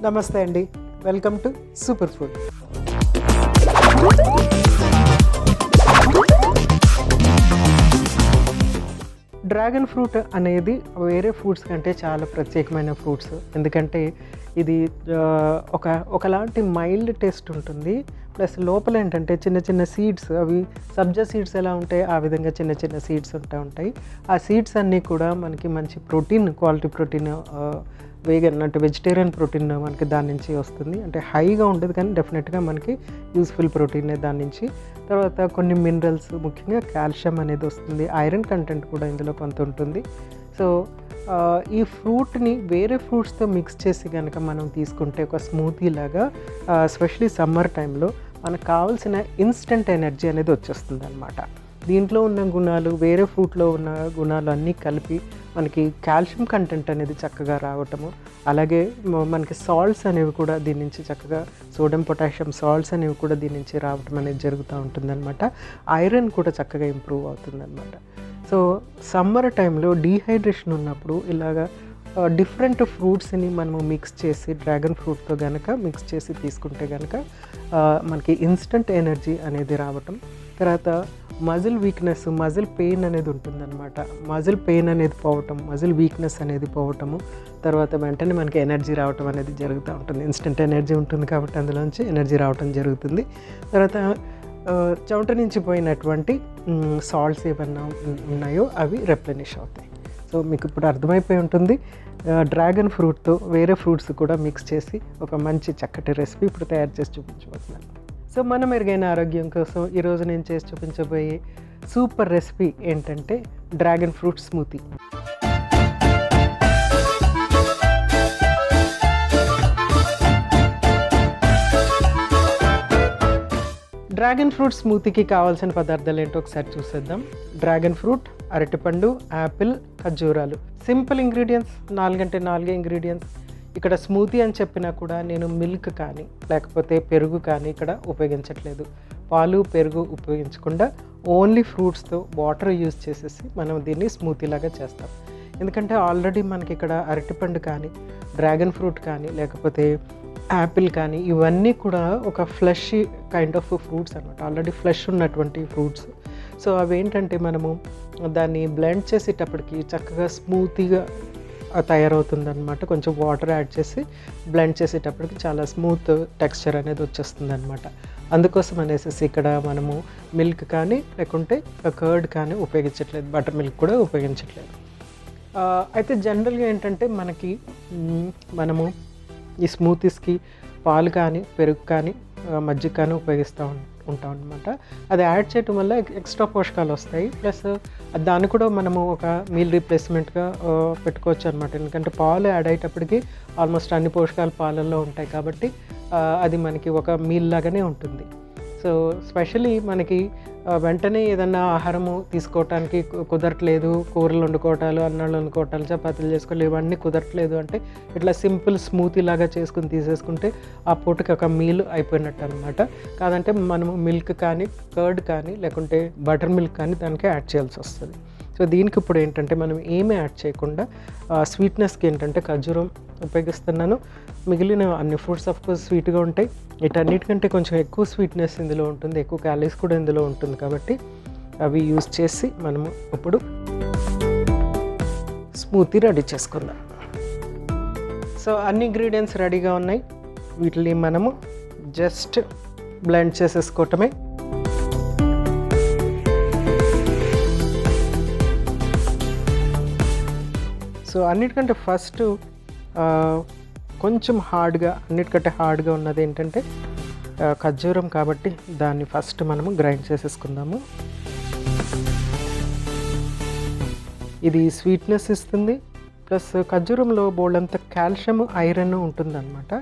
నమస్తే అండి, welcome to super food. Dragon fruit అనేది వేరే ఫ్రూట్స్ కంటే చాలా ప్రత్యేకమైన ఫ్రూట్స్. ఎందుకంటే ఇది ఒకలాంటి మైల్డ్ టేస్ట్ ఉంటుంది. ప్లస్ లోపల ఏంటంటే చిన్న చిన్న సీడ్స్, అవి సబ్జా సీడ్స్ ఎలా ఉంటాయి ఆ విధంగా చిన్న చిన్న సీడ్స్ ఉంటాయి. ఆ సీడ్స్ అన్నీ కూడా మనకి మంచి ప్రోటీన్, క్వాలిటీ ప్రోటీన్, వేగన్ అంటే వెజిటేరియన్ ప్రోటీన్ మనకి దాని నుంచి వస్తుంది. అంటే హైగా ఉంటుంది కానీ డెఫినెట్గా మనకి యూస్ఫుల్ ప్రోటీనే దాని నుంచి. తర్వాత కొన్ని మినరల్స్, ముఖ్యంగా కాల్షియం అనేది వస్తుంది. ఐరన్ కంటెంట్ కూడా ఇందులో కొంత ఉంటుంది. సో ఈ ఫ్రూట్ని వేరే ఫ్రూట్స్తో మిక్స్ చేసి కనుక మనం తీసుకుంటే ఒక స్మూతీ లాగా, ఎస్పెషలీ సమ్మర్ టైంలో మనకు కావాల్సిన ఇన్స్టెంట్ ఎనర్జీ అనేది వచ్చేస్తుంది అనమాట. దీంట్లో ఉన్న గుణాలు వేరే ఫ్రూట్లో ఉన్న గుణాలు అన్నీ కలిపి మనకి కాల్షియం కంటెంట్ అనేది చక్కగా రావటము, అలాగే మనకి సాల్ట్స్ అనేవి కూడా దీని నుంచి చక్కగా సోడియం, పొటాషియం సాల్ట్స్ అనేవి కూడా దీని నుంచి రావటం అనేది జరుగుతూ ఉంటుందన్నమాట. ఐరన్ కూడా చక్కగా ఇంప్రూవ్ అవుతుందన్నమాట. సో సమ్మర్ టైంలో డీహైడ్రేషన్ ఉన్నప్పుడు ఇలాగా డిఫరెంట్ ఫ్రూట్స్ని మనము మిక్స్ చేసి డ్రాగన్ ఫ్రూట్తో కనుక మిక్స్ చేసి తీసుకుంటే కనుక మనకి ఇన్స్టంట్ ఎనర్జీ అనేది రావటం, తర్వాత మజిల్ వీక్నెస్, మజిల్ పెయిన్ అనేది ఉంటుందన్నమాట. మజిల్ పెయిన్ అనేది పోవటం, మజిల్ వీక్నెస్ అనేది పోవటము, తర్వాత వెంటనే మనకి ఎనర్జీ రావటం అనేది జరుగుతూ ఉంటుంది. ఇన్స్టెంట్ ఎనర్జీ ఉంటుంది కాబట్టి అందులోంచి ఎనర్జీ రావటం జరుగుతుంది. తర్వాత చెమట నుంచి పోయినటువంటి సాల్ట్స్ ఏమన్నా ఉన్నాయో అవి రెప్లెనిష్ అవుతాయి. సో మీకు ఇప్పుడు అర్థమైపోయి ఉంటుంది, డ్రాగన్ ఫ్రూట్తో వేరే ఫ్రూట్స్ కూడా మిక్స్ చేసి ఒక మంచి చక్కటి రెసిపీ ఇప్పుడు తయారు చేసి చూపించబోతున్నాను. సో మన మెరుగైన ఆరోగ్యం కోసం ఈరోజు నేను చేసి చూపించబోయే సూపర్ రెసిపీ ఏంటంటే dragon fruit smoothie. Dragon fruit స్మూతీకి కావాల్సిన పదార్థాలు ఏంటో ఒకసారి చూసేద్దాం. డ్రాగన్ ఫ్రూట్, అరటిపండు, యాపిల్, ఖర్జూరాలు. సింపుల్ ఇంగ్రీడియంట్స్, 4 అంటే 4 ఇంగ్రీడియంట్స్. ఇక్కడ స్మూతీ అని చెప్పినా కూడా నేను మిల్క్ కానీ లేకపోతే పెరుగు కానీ ఇక్కడ ఉపయోగించట్లేదు. పాలు, పెరుగు ఉపయోగించకుండా ఓన్లీ ఫ్రూట్స్తో వాటర్ యూజ్ చేసేసి మనం దీన్ని స్మూతీ లాగా చేస్తాం. ఎందుకంటే ఆల్రెడీ మనకి ఇక్కడ అరటిపండు కానీ, డ్రాగన్ ఫ్రూట్ కానీ, లేకపోతే యాపిల్ కానీ, ఇవన్నీ కూడా ఒక ఫ్లెషీ కైండ్ ఆఫ్ ఫ్రూట్స్ అనమాట. ఆల్రెడీ ఫ్లెష్ ఉన్నటువంటి ఫ్రూట్స్. సో అవి ఏంటంటే మనము దాన్ని బ్లెండ్ చేసేటప్పటికి చక్కగా స్మూతీగా తయారవుతుందన్నమాట. కొంచెం వాటర్ యాడ్ చేసి బ్లెండ్ చేసేటప్పటికి చాలా స్మూత్ టెక్స్చర్ అనేది వచ్చేస్తుంది అనమాట. అందుకోసం అనేసి ఇక్కడ మనము మిల్క్ కానీ లేకుంటే కర్డ్ కానీ ఉపయోగించట్లేదు, బటర్ మిల్క్ కూడా ఉపయోగించట్లేదు. అయితే జనరల్గా ఏంటంటే మనము ఈ స్మూతీస్కి పాలు కానీ, పెరుగు కానీ, మజ్జిగ కానీ ఉపయోగిస్తూ ఉంటాం అనమాట. అది యాడ్ చేయటం వల్ల ఎక్స్ట్రా పోషకాలు వస్తాయి. ప్లస్ దాన్ని కూడా మనము ఒక మీల్ రీప్లేస్మెంట్గా పెట్టుకోవచ్చు అనమాట. ఎందుకంటే పాలు యాడ్ అయ్యేటప్పటికి ఆల్మోస్ట్ అన్ని పోషకాలు పాలల్లో ఉంటాయి కాబట్టి అది మనకి ఒక మీల్ లాగానే ఉంటుంది. సో స్పెషలీ మనకి వెంటనే ఏదన్నా ఆహారము తీసుకోవటానికి కుదరట్లేదు, కూరలు వండుకోవటాలు, అన్నాళ్ళు వండుకోవటాలు, చపాతీలు చేసుకోవాలి, ఇవన్నీ కుదరట్లేదు అంటే ఇట్లా సింపుల్ స్మూతీ లాగా చేసుకుని తీసేసుకుంటే ఆ పూటకి ఒక మీల్ అయిపోయినట్టు అనమాట. కాదంటే మనము మిల్క్ కానీ, కర్డ్ కానీ, లేకుంటే బటర్ మిల్క్ కానీ దానికి యాడ్ చేయాల్సి వస్తుంది. సో దీనికి ఇప్పుడు ఏంటంటే మనం ఏమీ యాడ్ చేయకుండా స్వీట్నెస్కి ఏంటంటే ఖర్జూరం ఉపయోగిస్తున్నాను. మిగిలిన అన్ని ఫ్రూట్స్ ఆఫ్కోర్స్ స్వీట్గా ఉంటాయి. వీటన్నిటికంటే కొంచెం ఎక్కువ స్వీట్నెస్ ఇందులో ఉంటుంది, ఎక్కువ క్యాలరీస్ కూడా ఇందులో ఉంటుంది కాబట్టి అవి యూజ్ చేసి మనము ఇప్పుడు స్మూతీ రెడీ చేసుకుందాం. సో అన్ని ఇంగ్రీడియంట్స్ రెడీగా ఉన్నాయి. వీటిని మనము జస్ట్ బ్లెండ్ చేసేసుకోవటమే. సో అన్నిటికంటే ఫస్ట్ కొంచెం అన్నిటికంటే హార్డ్గా ఉన్నది ఏంటంటే ఖర్జూరం కాబట్టి దాన్ని ఫస్ట్ మనము గ్రైండ్ చేసేసుకుందాము. ఇది స్వీట్నెస్ ఇస్తుంది. ప్లస్ ఖర్జూరంలో బోల్డంత కాల్షియం, ఐరన్ ఉంటుందన్నమాట.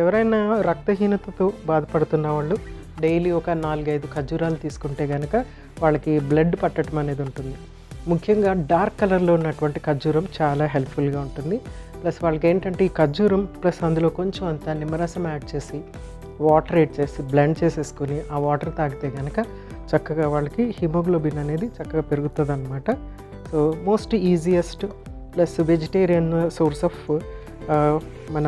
ఎవరైనా రక్తహీనతతో బాధపడుతున్న వాళ్ళు డైలీ ఒక 4-5 ఖర్జూరాలు తీసుకుంటే కనుక వాళ్ళకి బ్లడ్ పట్టడం అనేది ఉంటుంది. ముఖ్యంగా డార్క్ కలర్లో ఉన్నటువంటి ఖర్జూరం చాలా హెల్ప్ఫుల్గా ఉంటుంది. ప్లస్ వాళ్ళకి ఏంటంటే ఈ ఖర్జూరం ప్లస్ అందులో కొంచెం అంత నిమ్మరసం యాడ్ చేసి వాటర్ యాడ్ చేసి బ్లెండ్ చేసేసుకొని ఆ వాటర్ తాగితే కనుక చక్కగా వాళ్ళకి హిమోగ్లోబిన్ అనేది చక్కగా పెరుగుతుంది అనమాట. So most easiest plus vegetarian source of మన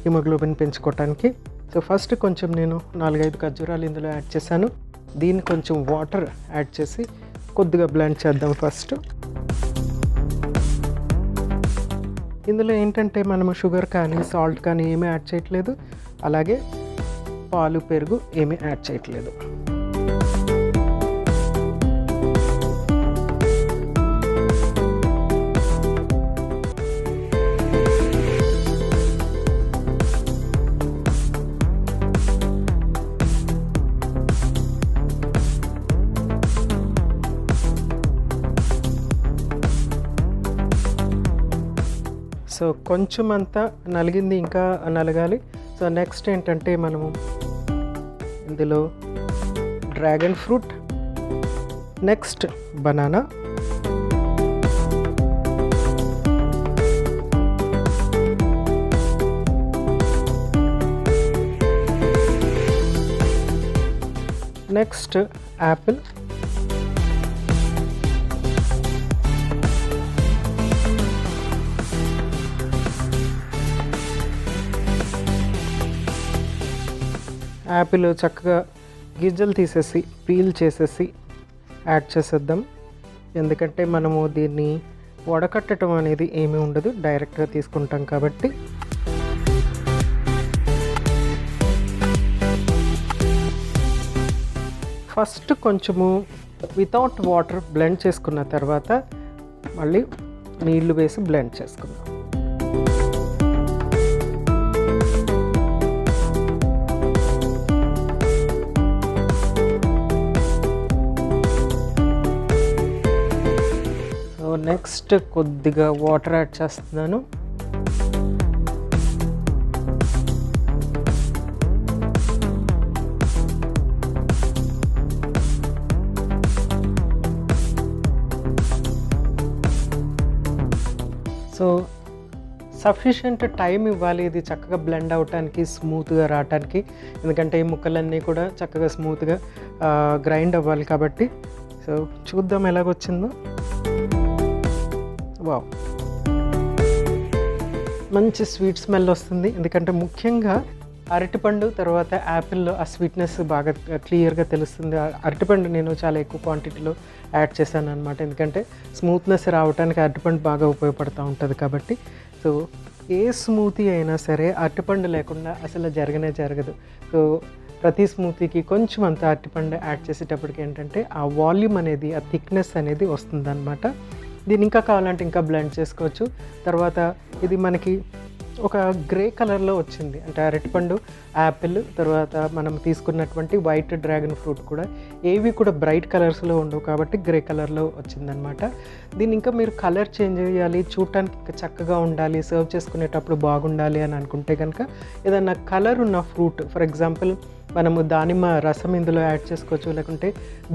హిమోగ్లోబిన్ పెంచుకోవటానికి. సో ఫస్ట్ కొంచెం నేను 4-5 ఖర్జూరాలు ఇందులో యాడ్ చేశాను. దీన్ని కొంచెం వాటర్ యాడ్ చేసి కొద్దిగా బ్లెండ్ చేద్దాం ఫస్ట్. ఇందులో ఏంటంటే మనము షుగర్ కానీ సాల్ట్ కానీ ఏమీ యాడ్ చేయట్లేదు, అలాగే పాలు పెరుగు ఏమీ యాడ్ చేయట్లేదు. సో కొంచెం అంతా నలిగింది, ఇంకా నలగాలి. సో నెక్స్ట్ ఏంటంటే మనము ఇందులో dragon fruit, next banana, next Apple, Apple చక్కగా గింజలు తీసేసి పీల్ చేసేసి యాడ్ చేసేద్దాం. ఎందుకంటే మనము దీన్ని వడకట్టడం అనేది ఏమీ ఉండదు, డైరెక్ట్గా తీసుకుంటాం కాబట్టి. ఫస్ట్ కొంచెము వితౌట్ వాటర్ బ్లెండ్ చేసుకున్న తర్వాత మళ్ళీ నీళ్లు వేసి బ్లెండ్ చేసుకుందాం. నెక్స్ట్ కొద్దిగా వాటర్ యాడ్ చేస్తున్నాను. సో సఫిషియంట్ టైం ఇవ్వాలి ఇది చక్కగా బ్లెండ్ అవటానికి, స్మూత్గా రావటానికి. ఎందుకంటే ఈ ముక్కలన్నీ కూడా చక్కగా స్మూత్గా గ్రైండ్ అవ్వాలి కాబట్టి. సో చూద్దాం ఎలాగొచ్చిందో. వావ్, మంచి స్వీట్ స్మెల్ వస్తుంది. ఎందుకంటే ముఖ్యంగా అరటిపండు తర్వాత యాపిల్లో ఆ స్వీట్నెస్ బాగా క్లియర్గా తెలుస్తుంది. అరటిపండు నేను చాలా ఎక్కువ క్వాంటిటీలో యాడ్ చేశాను అనమాట, ఎందుకంటే స్మూత్నెస్ రావడానికి అరటిపండు బాగా ఉపయోగపడుతూ ఉంటుంది కాబట్టి. సో ఏ స్మూతీ అయినా సరే అరటిపండు లేకుండా అసలు జరగదు. సో ప్రతి స్మూతీకి కొంచెం అంత అరటిపండు యాడ్ చేసేటప్పటికి ఏంటంటే ఆ వాల్యూమ్ అనేది, ఆ థిక్నెస్ అనేది వస్తుందన్నమాట. దీన్ని ఇంకా కావాలంటే ఇంకా బ్లెండ్ చేసుకోవచ్చు. తర్వాత ఇది మనకి ఒక గ్రే కలర్లో వచ్చింది, అంటే అరటిపండు, యాపిల్, తర్వాత మనం తీసుకున్నటువంటి వైట్ డ్రాగన్ ఫ్రూట్ కూడా ఏవి కూడా బ్రైట్ కలర్స్లో ఉండవు కాబట్టి గ్రే కలర్లో వచ్చిందనమాట. దీన్ని ఇంకా మీరు కలర్ చేంజ్ చేయాలి, చూడటానికి ఇంకా చక్కగా ఉండాలి, సర్వ్ చేసుకునేటప్పుడు బాగుండాలి అని అనుకుంటే కనుక ఏదన్నా కలర్ ఉన్న ఫ్రూట్, ఫర్ ఎగ్జాంపుల్ మనము దానిమ్మ రసం ఇందులో యాడ్ చేసుకోవచ్చు, లేకుంటే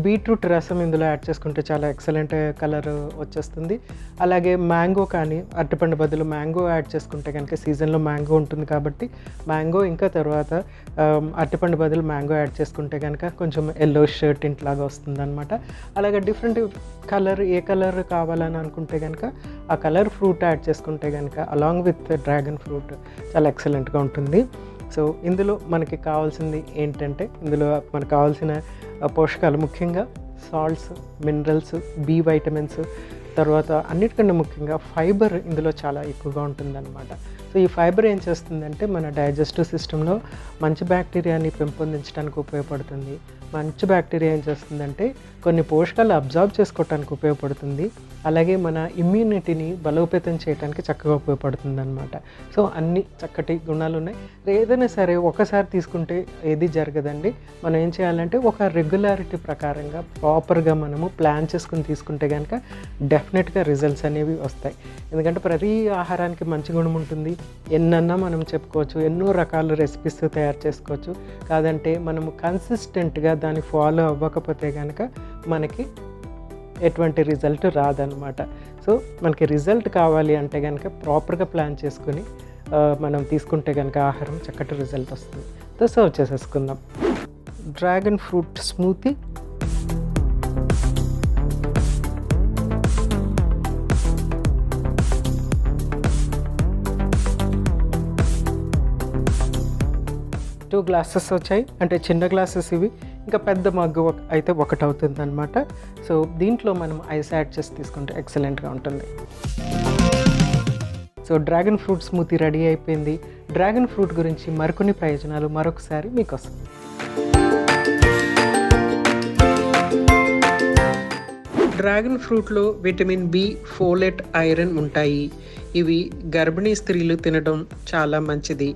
బీట్రూట్ రసం ఇందులో యాడ్ చేసుకుంటే చాలా ఎక్సలెంట్ కలర్ వచ్చేస్తుంది. అలాగే మ్యాంగో కానీ, అరటిపండు బదులు మ్యాంగో యాడ్ చేసుకుంటే కనుక సీజన్లో మ్యాంగో ఉంటుంది కాబట్టి మ్యాంగో, ఇంకా తర్వాత అరటిపండు బదులు మ్యాంగో యాడ్ చేసుకుంటే కనుక కొంచెం ఎల్లో షర్ట్ ఇంట్లాగా వస్తుంది అనమాట. అలాగే డిఫరెంట్ కలర్, ఏ కలర్ కావాలని అనుకుంటే కనుక ఆ కలర్ ఫ్రూట్ యాడ్ చేసుకుంటే కనుక అలాంగ్ విత్ డ్రాగన్ ఫ్రూట్ చాలా ఎక్సలెంట్గా ఉంటుంది. సో ఇందులో మనకి కావాల్సింది ఏంటంటే, ఇందులో మనకు కావాల్సిన పోషకాలు ముఖ్యంగా సాల్ట్స్, మినరల్స్, బి వైటమిన్స్, తర్వాత అన్నిటికన్నా ముఖ్యంగా ఫైబర్ ఇందులో చాలా ఎక్కువగా ఉంటుందన్నమాట. సో ఈ ఫైబర్ ఏం చేస్తుందంటే మన డైజెస్టివ్ సిస్టంలో మంచి బ్యాక్టీరియాని పెంపొందించడానికి ఉపయోగపడుతుంది. మంచి బ్యాక్టీరియా ఏం చేస్తుందంటే కొన్ని పోషకాలు అబ్జార్బ్ చేసుకోవడానికి ఉపయోగపడుతుంది. అలాగే మన ఇమ్యూనిటీని బలోపేతం చేయడానికి చక్కగా ఉపయోగపడుతుంది అనమాట. సో అన్ని చక్కటి గుణాలు ఉన్నాయి. ఏదైనా సరే ఒకసారి తీసుకుంటే ఏది జరగదండి. మనం ఏం చేయాలంటే ఒక రెగ్యులారిటీ ప్రకారంగా ప్రాపర్గా మనము ప్లాన్ చేసుకుని తీసుకుంటే కనుక డెఫినెట్గా రిజల్ట్స్ అనేవి వస్తాయి. ఎందుకంటే ప్రతి ఆహారానికి మంచి గుణం ఉంటుంది. ఎన్నన్నా మనం చెప్పుకోవచ్చు, ఎన్నో రకాల రెసిపీస్ తయారు చేసుకోవచ్చు. కాదంటే మనము కన్సిస్టెంట్గా దాన్ని ఫాలో అవ్వకపోతే కనుక మనకి ఎటువంటి రిజల్ట్ రాదనమాట. సో మనకి రిజల్ట్ కావాలి అంటే కనుక ప్రాపర్గా ప్లాన్ చేసుకుని మనం తీసుకుంటే కనుక ఆహారం చక్కటి రిజల్ట్ వస్తుంది. సో సర్వ్ చేసేసుకుందాం. Dragon fruit smoothie. 2 గ్లాసెస్ వచ్చాయి. అంటే చిన్న గ్లాసెస్ ఇవి, ఇంకా పెద్ద మగ్గు అయితే ఒకటి అవుతుంది అనమాట. సో దీంట్లో మనం ఐస్ యాడ్ చేసి తీసుకుంటే ఎక్సలెంట్గా ఉంటుంది. So dragon fruit smoothie ready అయిపోయింది. డ్రాగన్ ఫ్రూట్ గురించి మరికొన్ని ప్రయోజనాలు మరొకసారి మీకోసం. డ్రాగన్ ఫ్రూట్లో విటమిన్ బి, ఫోలేట్, ఐరన్ ఉంటాయి. ఇవి గర్భిణీ స్త్రీలు తినడం చాలా మంచిది.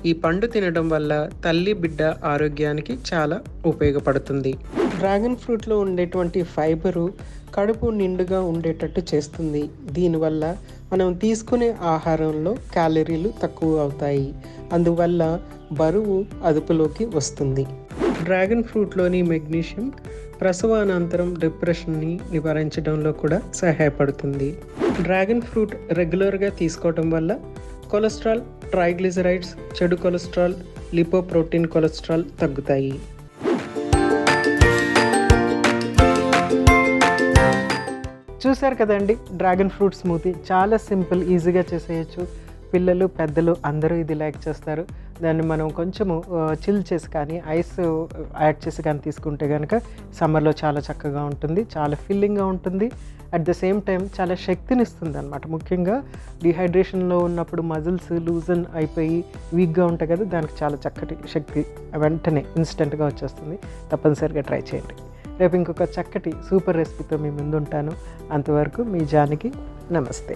ఈ పండు తినడం వల్ల తల్లి బిడ్డ ఆరోగ్యానికి చాలా ఉపయోగపడుతుంది. డ్రాగన్ ఫ్రూట్లో ఉండేటువంటి ఫైబరు కడుపు నిండుగా ఉండేటట్టు చేస్తుంది. దీనివల్ల మనం తీసుకునే ఆహారంలో క్యాలరీలు తక్కువ అవుతాయి. అందువల్ల బరువు అదుపులోకి వస్తుంది. డ్రాగన్ ఫ్రూట్లోని మెగ్నీషియం ప్రసవానంతరం డిప్రెషన్ని నివారించడంలో కూడా సహాయపడుతుంది. డ్రాగన్ ఫ్రూట్ రెగ్యులర్గా తీసుకోవడం వల్ల కొలెస్ట్రాల్, ట్రైగ్లిజరైడ్స్, చెడు కొలెస్ట్రాల్, లిపోప్రోటీన్ కొలెస్ట్రాల్ తగ్గుతాయి. చూశారు కదండి, డ్రాగన్ ఫ్రూట్ స్మూతీ చాలా సింపుల్, ఈజీగా చేసేయచ్చు. పిల్లలు, పెద్దలు అందరూ ఇది లైక్ చేస్తారు. దాన్ని మనం కొంచెము చిల్ చేసి కానీ ఐస్ యాడ్ చేసి కానీ తీసుకుంటే కనుక సమ్మర్లో చాలా చక్కగా ఉంటుంది, చాలా ఫిల్లింగ్గా ఉంటుంది. అట్ ద సేమ్ టైం చాలా శక్తిని ఇస్తుంది అనమాట. ముఖ్యంగా డిహైడ్రేషన్లో ఉన్నప్పుడు మజిల్స్ లూజన్ అయిపోయి వీక్గా ఉంటాయి కదా, దానికి చాలా చక్కటి శక్తి వెంటనే ఇన్స్టెంట్గా వచ్చేస్తుంది. తప్పనిసరిగా ట్రై చేయండి. రేపు ఇంకొక చక్కటి సూపర్ రెసిపీతో మీ ముందు ఉంటాను. అంతవరకు మీ జానకి. నమస్తే.